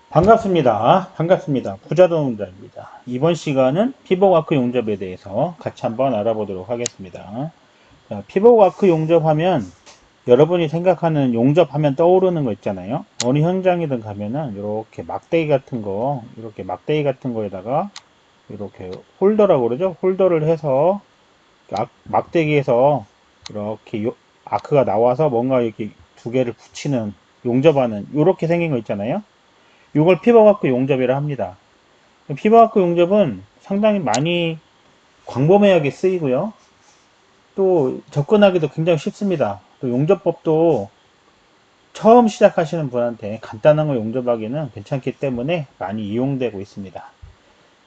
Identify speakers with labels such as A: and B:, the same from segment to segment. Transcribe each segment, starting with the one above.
A: 반갑습니다. 반갑습니다. 부자동자입니다. 이번 시간은 피복아크 용접에 대해서 같이 한번 알아보도록 하겠습니다. 자, 피복아크 용접하면 여러분이 생각하는 용접하면 떠오르는 거 있잖아요. 어느 현장이든 가면은 이렇게 막대기 같은 거, 이렇게 막대기 같은 거에다가 이렇게 홀더라고 그러죠. 홀더를 해서 막대기에서 이렇게 아크가 나와서 뭔가 이렇게 두 개를 붙이는 용접하는 이렇게 생긴 거 있잖아요. 이걸 피버와크 용접이라 합니다. 피버와크 용접은 상당히 많이 광범위하게 쓰이고요. 또 접근하기도 굉장히 쉽습니다. 또 용접법도 처음 시작하시는 분한테 간단한 거 용접하기는 괜찮기 때문에 많이 이용되고 있습니다.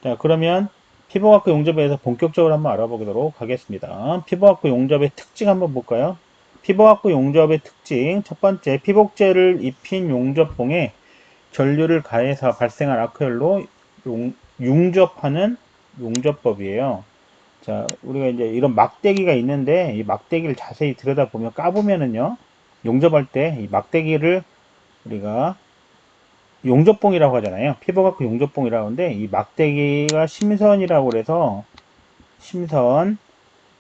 A: 자, 그러면 피버와크 용접에 대해서 본격적으로 한번 알아보도록 하겠습니다. 피버와크 용접의 특징 한번 볼까요? 피버와크 용접의 특징 첫 번째, 피복제를 입힌 용접봉에 전류를 가해서 발생한 아크열로 융접하는 용접법이에요. 자, 우리가 이제 이런 막대기가 있는데 이 막대기를 자세히 들여다보면 까보면은요, 용접할 때 이 막대기를 우리가 용접봉이라고 하잖아요. 피부갖고 용접봉이라고 하는데 이 막대기가 심선이라고 그래서 심선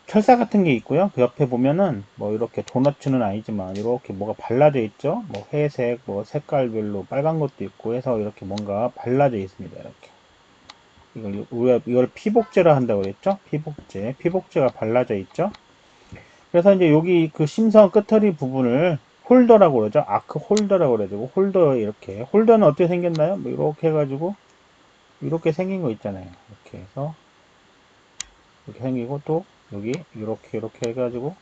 A: 철사 같은 게 있고요. 그 옆에 보면은 뭐 이렇게 도너츠는 아니지만 이렇게 뭐가 발라져 있죠. 뭐 회색, 뭐 색깔별로 빨간 것도 있고 해서 이렇게 뭔가 발라져 있습니다. 이렇게. 우리가 이걸 피복제라 한다고 그랬죠? 피복제가 발라져 있죠? 그래서 이제 여기 그 심선 끝터리 부분을 홀더라고 그러죠? 아크 홀더라고 그래가지고 홀더 이렇게. 홀더는 어떻게 생겼나요? 뭐 이렇게 해가지고 이렇게 생긴 거 있잖아요. 이렇게 해서 이렇게 생기고 또 여기 이렇게 해가지고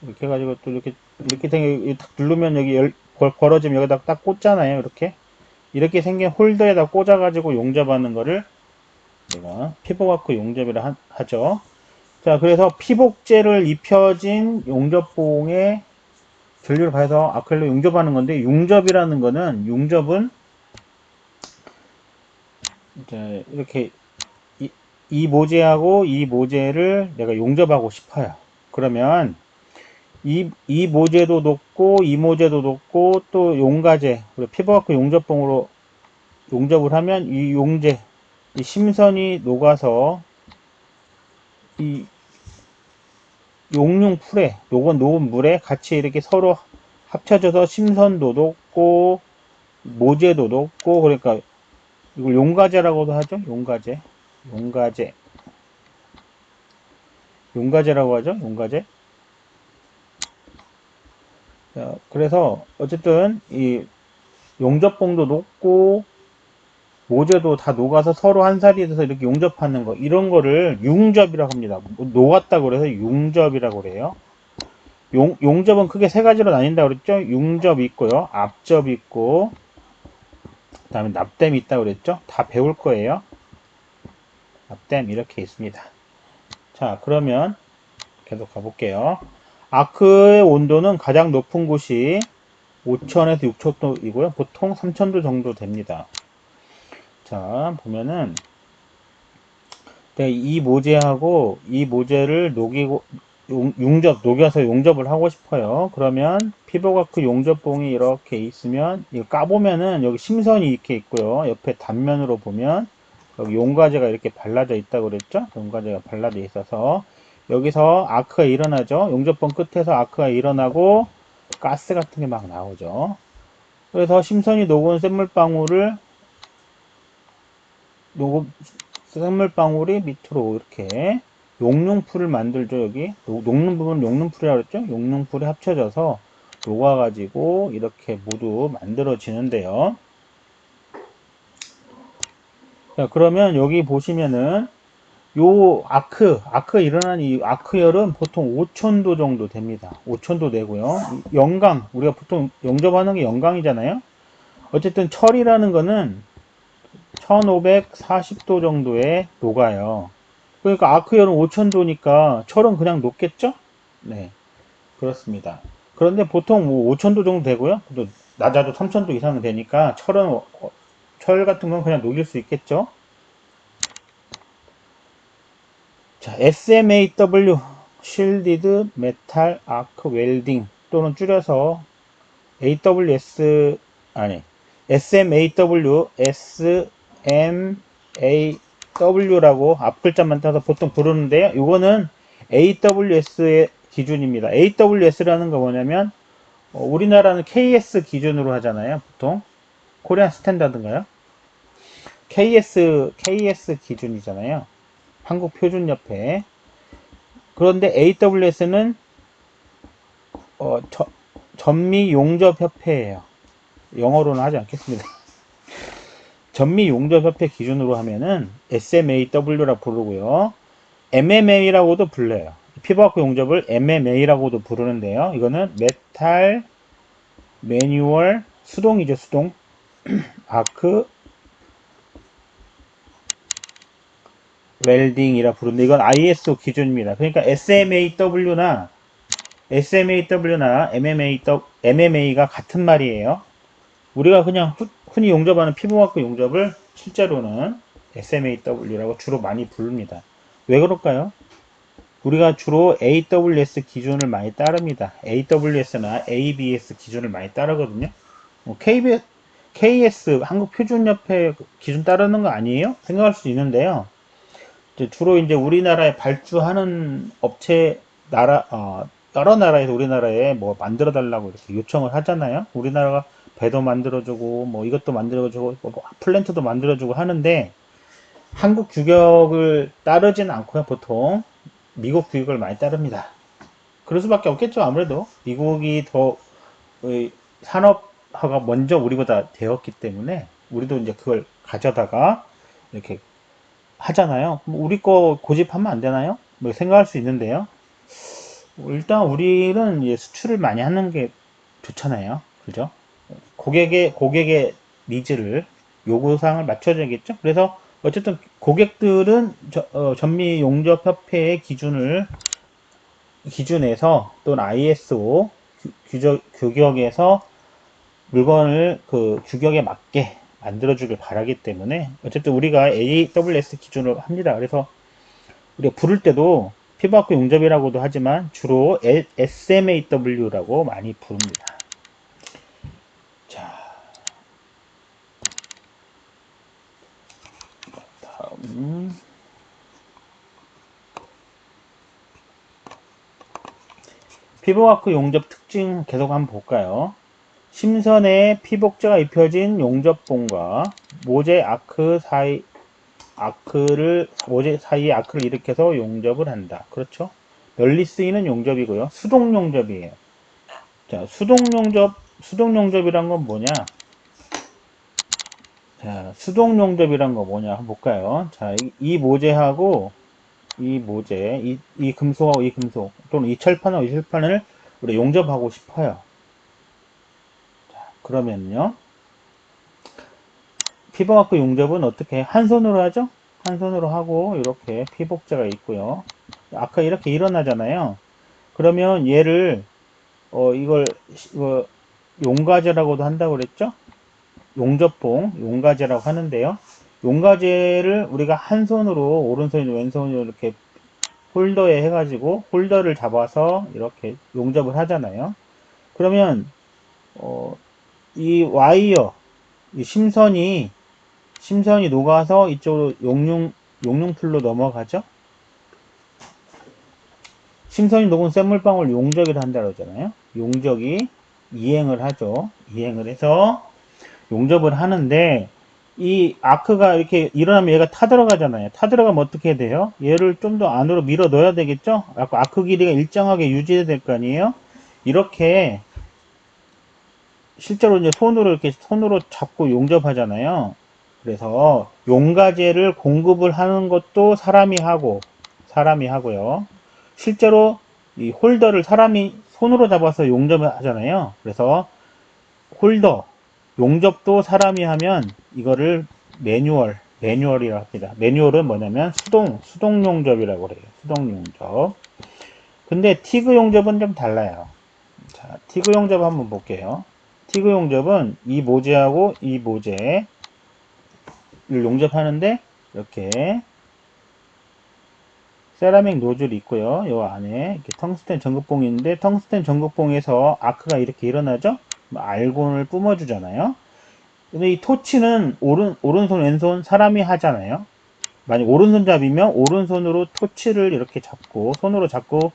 A: 이렇게 해가지고 또 이렇게 생겨 딱 누르면 여기 벌어지면 여기다 딱 꽂잖아요. 이렇게 생긴 홀더에다 꽂아가지고 용접하는 거를 우리가 피복아크 용접이라 하죠. 자, 그래서 피복제를 입혀진 용접봉에 전류를 가해서 아크릴로 용접하는 건데, 용접은 이제 이렇게 이 모재하고 이 모재를 내가 용접하고 싶어요. 그러면 이 모재도 높고 이 모재도 높고 또 용가제, 피부와크 용접봉으로 용접을 하면 이 이 심선이 녹아서 이 녹은 물에 같이 이렇게 서로 합쳐져서 심선도 높고 모재도 높고 그러니까 이걸 용가제라고도 하죠. 용가제, 용가제라고 하죠. 용가제. 자, 그래서 어쨌든 이 용접봉도 높고 모재도 다 녹아서 서로 한 살이 돼서 이렇게 용접하는 거 이런 거를 융접이라고 합니다. 녹았다고 그래서 융접이라고 그래요. 용접은 크게 세 가지로 나뉜다고 그랬죠. 융접 있고요. 앞접 있고 그 다음에 납땜 있다고 그랬죠. 다 배울 거예요. 납땜 이렇게 있습니다. 자, 그러면 계속 가볼게요. 아크의 온도는 가장 높은 곳이 5,000에서 6,000도이고요. 보통 3,000도 정도 됩니다. 자, 보면은 이 모재하고 이 모재를 녹여서 용접을 하고 싶어요. 그러면 피부과크 용접봉이 이렇게 있으면 이거 까보면은 여기 심선이 이렇게 있고요. 옆에 단면으로 보면 여기 용가제가 이렇게 발라져 있다고 그랬죠? 용가제가 발라져 있어서 여기서 아크가 일어나죠. 용접봉 끝에서 아크가 일어나고 가스 같은 게 막 나오죠. 그래서 심선이 녹은 샘물방울이 밑으로 이렇게 용융풀을 만들죠. 여기 녹는 부분 용융풀이라고 그랬죠. 용융풀이 합쳐져서 녹아가지고 이렇게 모두 만들어지는데요. 자, 그러면 여기 보시면은 요 아크가 일어난 이 아크열은 보통 5,000도 정도 됩니다. 5,000도 되고요. 영강, 우리가 보통 용접하는 게 영강이잖아요. 어쨌든 철이라는 거는 1540도 정도에 녹아요. 그러니까 아크열은 5000도니까 철은 그냥 녹겠죠? 네, 그렇습니다. 그런데 보통 뭐 5000도 정도 되고요. 또 낮아도 3000도 이상은 되니까 철 같은 건 그냥 녹일 수 있겠죠? 자, SMAW, Shielded Metal Arc Welding 또는 줄여서 AWS, 아니, SMAW라고 앞 글자만 따서 보통 부르는데요. 이거는 AWS의 기준입니다. AWS라는 거 뭐냐면 우리나라는 KS 기준으로 하잖아요. 보통 코리안 스탠다드인가요? KS 기준이잖아요. 한국 표준협회. 그런데 AWS는 전미용접협회예요. 영어로는 하지 않겠습니다. 전미용접협회 기준으로 하면은 SMAW라고 부르고요. MMA라고도 불러요. 피부과학 용접을 MMA라고도 부르는데요. 이거는 메탈 매뉴얼 수동이죠, 수동. 아크 웰딩이라 부르는데 이건 ISO 기준입니다. 그러니까 SMAW나 MMA가 같은 말이에요. 우리가 그냥 흔히 용접하는 피부과학 용접을 실제로는 SMAW라고 주로 많이 부릅니다. 왜 그럴까요? 우리가 주로 AWS 기준을 많이 따릅니다. AWS나 ABS 기준을 많이 따르거든요. KS 한국표준협회 기준 따르는 거 아니에요? 생각할 수 있는데요. 주로 이제 우리나라에 발주하는 업체 여러 나라에서 우리나라에 뭐 만들어 달라고 이렇게 요청을 하잖아요. 우리나라가 배도 만들어주고 뭐 이것도 만들어주고 뭐 플랜트도 만들어주고 하는데 한국 규격을 따르진 않고요. 보통 미국 규격을 많이 따릅니다. 그럴 수밖에 없겠죠. 아무래도 미국이 더 산업화가 먼저 우리보다 되었기 때문에 우리도 이제 그걸 가져다가 이렇게 하잖아요. 우리 거 고집하면 안 되나요? 뭐 생각할 수 있는데요. 일단 우리는 이제 수출을 많이 하는 게 좋잖아요. 그죠? 고객의 니즈를, 요구사항을 맞춰줘야겠죠? 그래서 어쨌든 고객들은 전미용접협회의 기준에서 또는 ISO 규격에서 물건을 그 규격에 맞게 만들어주길 바라기 때문에 어쨌든 우리가 AWS 기준으로 합니다. 그래서 우리가 부를 때도 피부과학 용접이라고도 하지만 주로 SMAW라고 많이 부릅니다. 자, 다음 피부과학 용접 특징 계속 한번 볼까요? 심선에 피복제가 입혀진 용접봉과 모재 모재 사이에 아크를 일으켜서 용접을 한다. 그렇죠? 널리 쓰이는 용접이고요. 수동 용접이에요. 자, 수동 용접이란 건 뭐냐? 자, 수동 용접이란 거 뭐냐? 한번 볼까요? 자, 이 모재하고 이 모재, 이 금속하고 이 금속, 또는 이 철판하고 이 철판을 우리 용접하고 싶어요. 자, 그러면요. 피부과학 용접은 어떻게 한 손으로 하죠? 한 손으로 하고 이렇게 피복제가 있고요. 아까 이렇게 일어나잖아요. 그러면 얘를 이거 용가제라고도 한다고 그랬죠? 용가제라고 하는데요. 용가제를 우리가 한 손으로 오른손이나 왼손으로 이렇게 홀더에 해가지고 홀더를 잡아서 이렇게 용접을 하잖아요. 그러면 이 와이어, 이 심선이 녹아서 이쪽으로 용융풀로 넘어가죠. 심선이 녹은 쇳물방울 용적이라 한다고 하잖아요. 용적이 이행을 하죠. 이행을 해서 용접을 하는데 이 아크가 이렇게 일어나면 얘가 타들어가잖아요. 타들어가면 어떻게 돼요? 얘를 좀 더 안으로 밀어 넣어야 되겠죠? 아크 길이가 일정하게 유지해야 될 거 아니에요? 이렇게 실제로 이제 손으로 잡고 용접하잖아요. 그래서 용가제를 공급을 하는 것도 사람이 하고요. 실제로 이 홀더를 사람이 손으로 잡아서 용접을 하잖아요. 그래서 홀더, 용접도 사람이 하면 이거를 매뉴얼이라고 합니다. 매뉴얼은 뭐냐면 수동 용접이라고 그래요. 수동 용접. 근데 티그 용접은 좀 달라요. 자, 티그 용접 한번 볼게요. 티그 용접은 이 모재하고 이 모재를 용접하는데 이렇게 세라믹 노즐이 있고요. 요 안에 이렇게 텅스텐 전극봉이 있는데 텅스텐 전극봉에서 아크가 이렇게 일어나죠? 알곤을 뿜어주잖아요. 근데 이 토치는 오른손, 왼손 사람이 하잖아요. 만약 오른손잡이면 오른손으로 토치를 이렇게 잡고, 손으로 잡고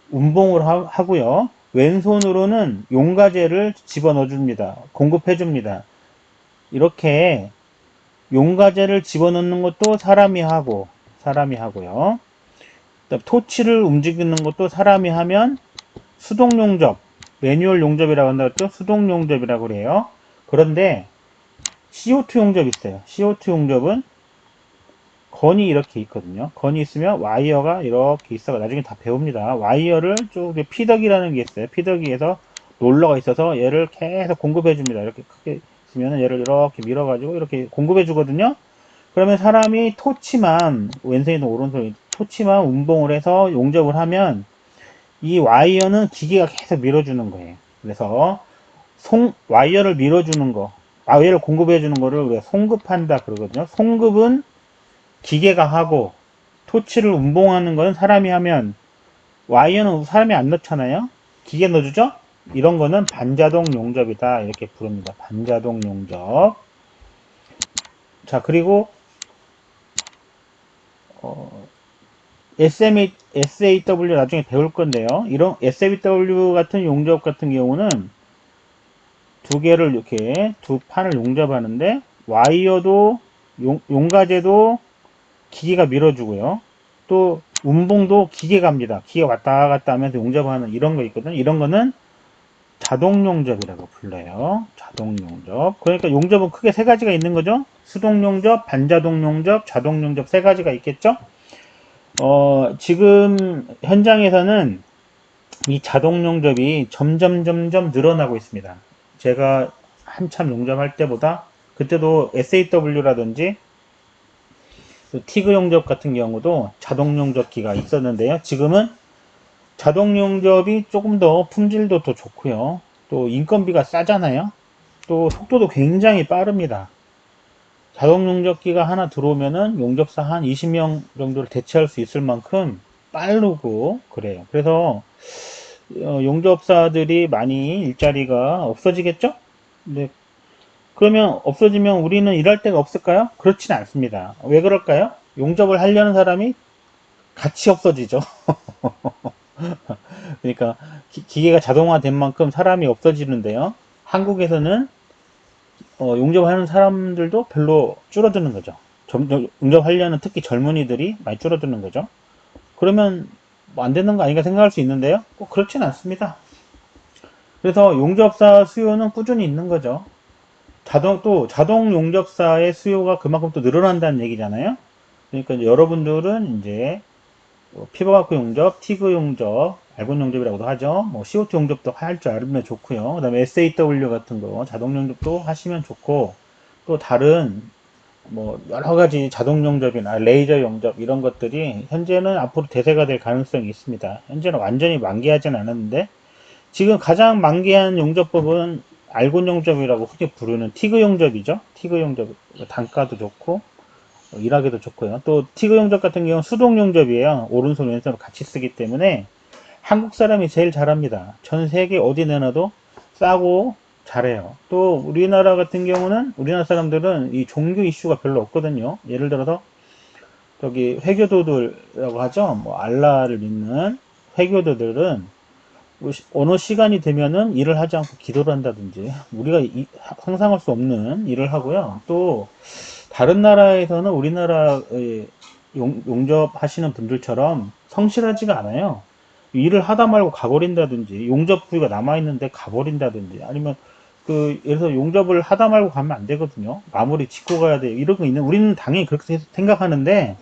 A: 운봉을 하고요. 왼손으로는 용가제를 집어넣어 줍니다. 공급해 줍니다. 이렇게 용가제를 집어넣는 것도 사람이 하고요. 토치를 움직이는 것도 사람이 하면 수동 용접, 매뉴얼 용접이라고 한다고 했죠? 수동 용접이라고 그래요. 그런데 CO2 용접이 있어요. CO2 용접은 건이 이렇게 있거든요. 건이 있으면 와이어가 이렇게 있어가 나중에 다 배웁니다. 와이어를 쭉 피더기라는 게 있어요. 피더기에서 롤러가 있어서 얘를 계속 공급해 줍니다. 이렇게 크게 있으면 얘를 이렇게 밀어가지고 이렇게 공급해 주거든요. 그러면 사람이 토치만 왼손이든 오른손이든 토치만 운봉을 해서 용접을 하면 이 와이어는 기계가 계속 밀어주는 거예요. 그래서 와이어를 밀어주는 거, 와이어를 공급해 주는 거를 우리가 송급한다 그러거든요. 송급은 기계가 하고 토치를 운봉하는 건 사람이 하면 와이어는 사람이 안 넣잖아요. 기계 넣어주죠. 이런 거는 반자동 용접이다 이렇게 부릅니다. 반자동 용접. 자, 그리고 SAW 나중에 배울 건데요. 이런 SAW 같은 용접 같은 경우는 두 개를 이렇게 두 판을 용접하는데 와이어도 용가제도 기계가 밀어주고요. 또 운봉도 기계가 합니다. 기계가 왔다 갔다 하면서 용접하는 이런 거 있거든요. 이런 거는 자동 용접이라고 불러요. 자동 용접. 그러니까 용접은 크게 세 가지가 있는 거죠. 수동 용접, 반자동 용접, 자동 용접 세 가지가 있겠죠. 지금 현장에서는 이 자동 용접이 점점 늘어나고 있습니다. 제가 한참 용접할 때보다 그때도 SAW라든지 티그 용접 같은 경우도 자동 용접기가 있었는데요. 지금은 자동 용접이 조금 더 품질도 더 좋고요. 또 인건비가 싸잖아요. 또 속도도 굉장히 빠릅니다. 자동 용접기가 하나 들어오면은 용접사 한 20명 정도를 대체할 수 있을 만큼 빠르고 그래요. 그래서 용접사들이 많이 일자리가 없어지겠죠? 네. 그러면 없어지면 우리는 일할 데가 없을까요? 그렇진 않습니다. 왜 그럴까요? 용접을 하려는 사람이 같이 없어지죠. 그러니까 기계가 자동화된 만큼 사람이 없어지는데요. 한국에서는 용접하는 사람들도 별로 줄어드는 거죠. 용접하려는 특히 젊은이들이 많이 줄어드는 거죠. 그러면 뭐안 되는 거 아닌가 생각할 수 있는데요. 꼭 그렇진 않습니다. 그래서 용접사 수요는 꾸준히 있는 거죠. 자동 용접사의 수요가 그만큼 또 늘어난다는 얘기잖아요. 그러니까 여러분들은 이제 피버마크 용접, 티그 용접, 알곤 용접이라고도 하죠. 뭐 CO2 용접도 할 줄 알면 좋고요. 그 다음에 SAW 같은 거 자동 용접도 하시면 좋고 또 다른 뭐 여러 가지 자동 용접이나 레이저 용접 이런 것들이 현재는 앞으로 대세가 될 가능성이 있습니다. 현재는 완전히 만개하진 않았는데 지금 가장 만개한 용접법은 알곤 용접이라고 흔히 부르는 티그 용접이죠. 티그 용접 단가도 좋고 일하기도 좋고요. 또 티그 용접 같은 경우는 수동 용접이에요. 오른손 왼손을 같이 쓰기 때문에 한국 사람이 제일 잘합니다. 전 세계 어디 내놔도 싸고 잘해요. 또 우리나라 같은 경우는 우리나라 사람들은 이 종교 이슈가 별로 없거든요. 예를 들어서 저기 회교도들이라고 하죠. 뭐 알라를 믿는 회교도들은 어느 시간이 되면은 일을 하지 않고 기도를 한다든지 우리가 상상할 수 없는 일을 하고요. 또 다른 나라에서는 우리나라의 용접하시는 분들처럼 성실하지가 않아요. 일을 하다 말고 가버린다든지 용접 부위가 남아있는데 가버린다든지 아니면 예를 들어서 용접을 하다 말고 가면 안 되거든요. 마무리 짓고 가야 돼요. 이런 거 있는 우리는 당연히 그렇게 생각하는데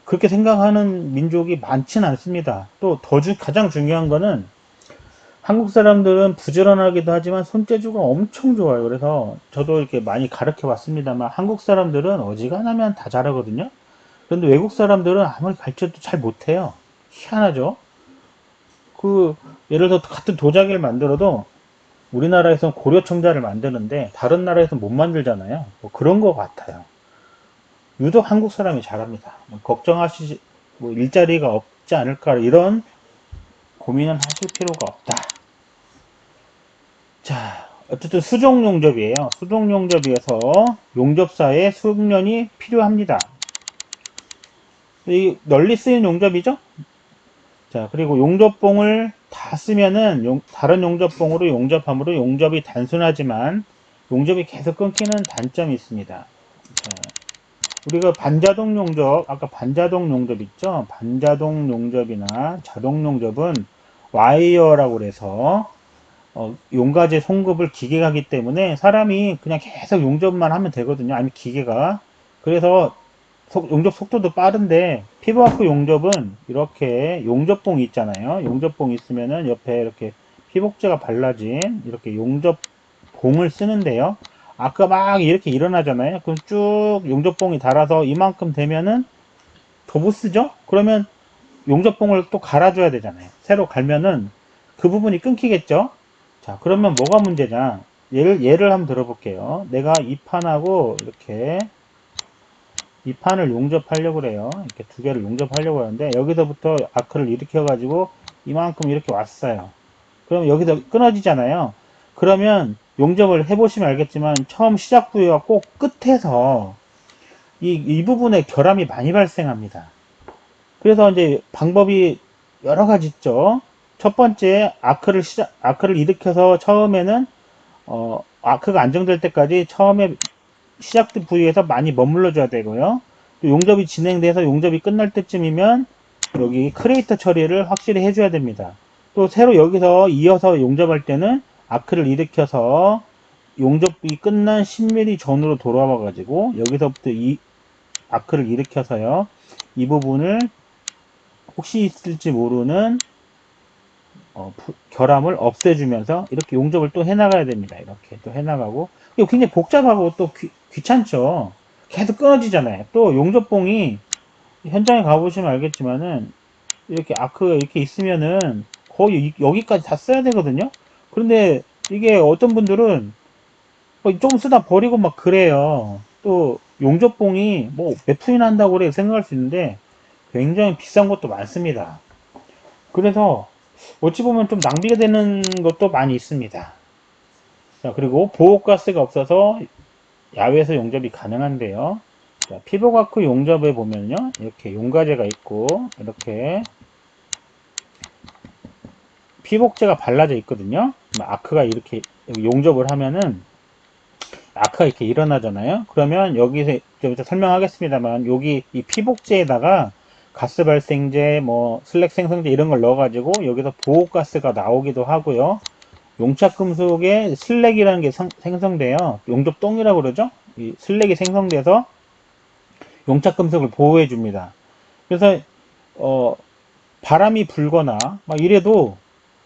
A: 그렇게 생각하는 민족이 많지는 않습니다. 또 가장 중요한 거는 한국 사람들은 부지런하기도 하지만 손재주가 엄청 좋아요. 그래서 저도 이렇게 많이 가르쳐 왔습니다만 한국 사람들은 어지간하면 다 잘하거든요. 그런데 외국 사람들은 아무리 가르쳐도 잘 못해요. 희한하죠. 예를 들어 같은 도자기를 만들어도 우리나라에서는 고려청자를 만드는데 다른 나라에서는 못 만들잖아요. 뭐 그런 것 같아요. 유독 한국 사람이 잘합니다. 뭐 일자리가 없지 않을까 이런 고민은 하실 필요가 없다. 자, 어쨌든 수동 용접이에요. 수동 용접이어서 용접사에 수용련이 필요합니다. 이 널리 쓰인 용접이죠. 자, 그리고 용접봉을 다 쓰면은 다른 용접봉으로 용접함으로 용접이 단순하지만 용접이 계속 끊기는 단점이 있습니다. 자, 우리가 반자동 용접, 아까 반자동 용접 있죠? 반자동 용접이나 자동 용접은 와이어라고 그래서 용가제 송급을 기계가 하기 때문에 사람이 그냥 계속 용접만 하면 되거든요. 아니면 기계가. 그래서 용접 속도도 빠른데 피부와크 용접은 이렇게 용접봉이 있잖아요. 용접봉이 있으면은 옆에 이렇게 피복제가 발라진 이렇게 용접봉을 쓰는데요. 아까 막 이렇게 일어나잖아요. 그럼 쭉 용접봉이 달아서 이만큼 되면은 더 못 쓰죠? 그러면 용접봉을 또 갈아줘야 되잖아요. 새로 갈면은 그 부분이 끊기겠죠? 자, 그러면 뭐가 문제냐? 예를 한번 들어볼게요. 내가 이 판하고 이렇게 이 판을 용접하려고 그래요. 이렇게 두 개를 용접하려고 하는데 여기서부터 아크를 일으켜 가지고 이만큼 이렇게 왔어요. 그럼 여기서 끊어지잖아요. 그러면 용접을 해보시면 알겠지만 처음 시작 부위와 꼭 끝에서 이 부분에 결함이 많이 발생합니다. 그래서 이제 방법이 여러 가지 있죠. 첫 번째, 아크를 일으켜서 처음에는, 아크가 안정될 때까지 처음에 시작 부위에서 많이 머물러 줘야 되고요. 또 용접이 진행돼서 용접이 끝날 때쯤이면 여기 크레이터 처리를 확실히 해줘야 됩니다. 또 새로 여기서 이어서 용접할 때는 아크를 일으켜서 용접이 끝난 10mm 전으로 돌아와 가지고 여기서부터 이 아크를 일으켜서요. 이 부분을 혹시 있을지 모르는 결함을 없애주면서 이렇게 용접을 또 해나가야 됩니다. 이렇게 또 해나가고 이거 굉장히 복잡하고 또 귀찮죠. 계속 끊어지잖아요. 또 용접봉이 현장에 가보시면 알겠지만은 이렇게 아크가 이렇게 있으면은 거의 여기까지 다 써야 되거든요. 그런데 이게 어떤 분들은 좀 쓰다 버리고 막 그래요. 또 용접봉이 뭐 몇 푼이나 한다고 그래 생각할 수 있는데 굉장히 비싼 것도 많습니다. 그래서 어찌 보면 좀 낭비가 되는 것도 많이 있습니다. 자, 그리고 보호가스가 없어서 야외에서 용접이 가능한데요. 자, 피부과크 용접에 보면요. 이렇게 용가제가 있고 이렇게 피복제가 발라져 있거든요. 아크가 이렇게 용접을 하면은 아크가 이렇게 일어나잖아요. 그러면 여기서 좀 이따 설명하겠습니다만 여기 이 피복제에다가 가스 발생제, 뭐 슬랙 생성제 이런 걸 넣어가지고 여기서 보호가스가 나오기도 하고요. 용착 금속에 슬랙이라는 게 생성돼요. 용접동이라고 그러죠. 이 슬랙이 생성돼서 용착 금속을 보호해 줍니다. 그래서 바람이 불거나 막 이래도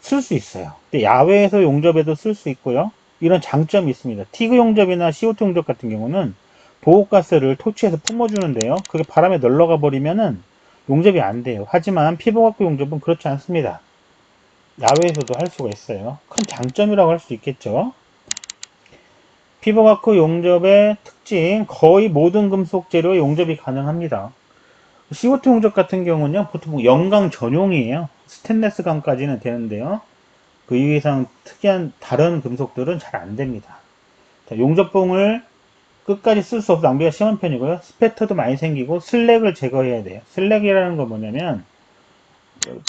A: 쓸 수 있어요. 근데 야외에서 용접해도 쓸 수 있고요. 이런 장점이 있습니다. 티그 용접이나 CO2 용접 같은 경우는 보호가스를 토치해서 뿜어주는데요. 그게 바람에 널러가 버리면은 용접이 안 돼요. 하지만 피부과학 용접은 그렇지 않습니다. 야외에서도 할 수가 있어요. 큰 장점이라고 할 수 있겠죠. 피부과학 용접의 특징, 거의 모든 금속 재료의 용접이 가능합니다. CO2 용접 같은 경우는요, 보통 영광 전용이에요. 스테인레스 강까지는 되는데요. 그 이상 특이한 다른 금속들은 잘 안 됩니다. 자, 용접봉을 끝까지 쓸 수 없어 낭비가 심한 편이고요. 스패터도 많이 생기고 슬랙을 제거해야 돼요. 슬랙이라는 건 뭐냐면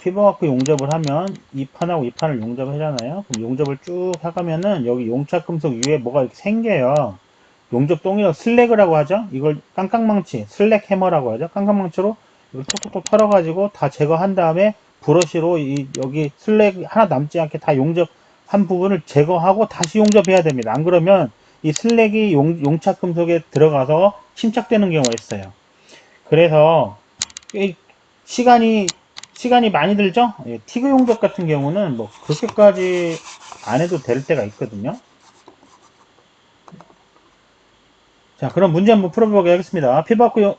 A: 피부과크 용접을 하면 이 판하고 이 판을 용접을 하잖아요. 그럼 용접을 쭉 하가면은 여기 용착 금속 위에 뭐가 이렇게 생겨요. 용접 똥이라고 슬랙이라고 하죠. 이걸 깡깡망치, 슬랙 해머라고 하죠. 깡깡망치로 이걸 톡톡톡 털어가지고 다 제거한 다음에 브러쉬로 여기 슬랙 하나 남지 않게 다 용접한 부분을 제거하고 다시 용접해야 됩니다. 안 그러면 이 슬랙이 용착 금속에 들어가서 침착되는 경우가 있어요. 그래서 시간이 많이 들죠? 예, 티그 용접 같은 경우는 뭐 그렇게까지 안 해도 될 때가 있거든요. 자, 그럼 문제 한번 풀어보도록 하겠습니다. 피부과크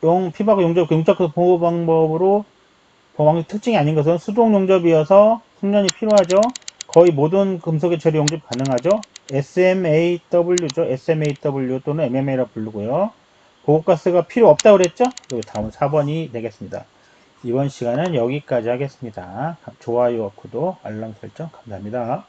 A: 용접 용착 보호 방법으로 보호방법 특징이 아닌 것은 수동 용접이어서 숙련이 필요하죠. 거의 모든 금속의 처리 용접 가능하죠. SMAW죠. SMAW 또는 MMA라 부르고요. 보호가스가 필요 없다고 그랬죠? 그리고 다음은 4번이 되겠습니다. 이번 시간은 여기까지 하겠습니다. 좋아요와 구독, 알람 설정 감사합니다.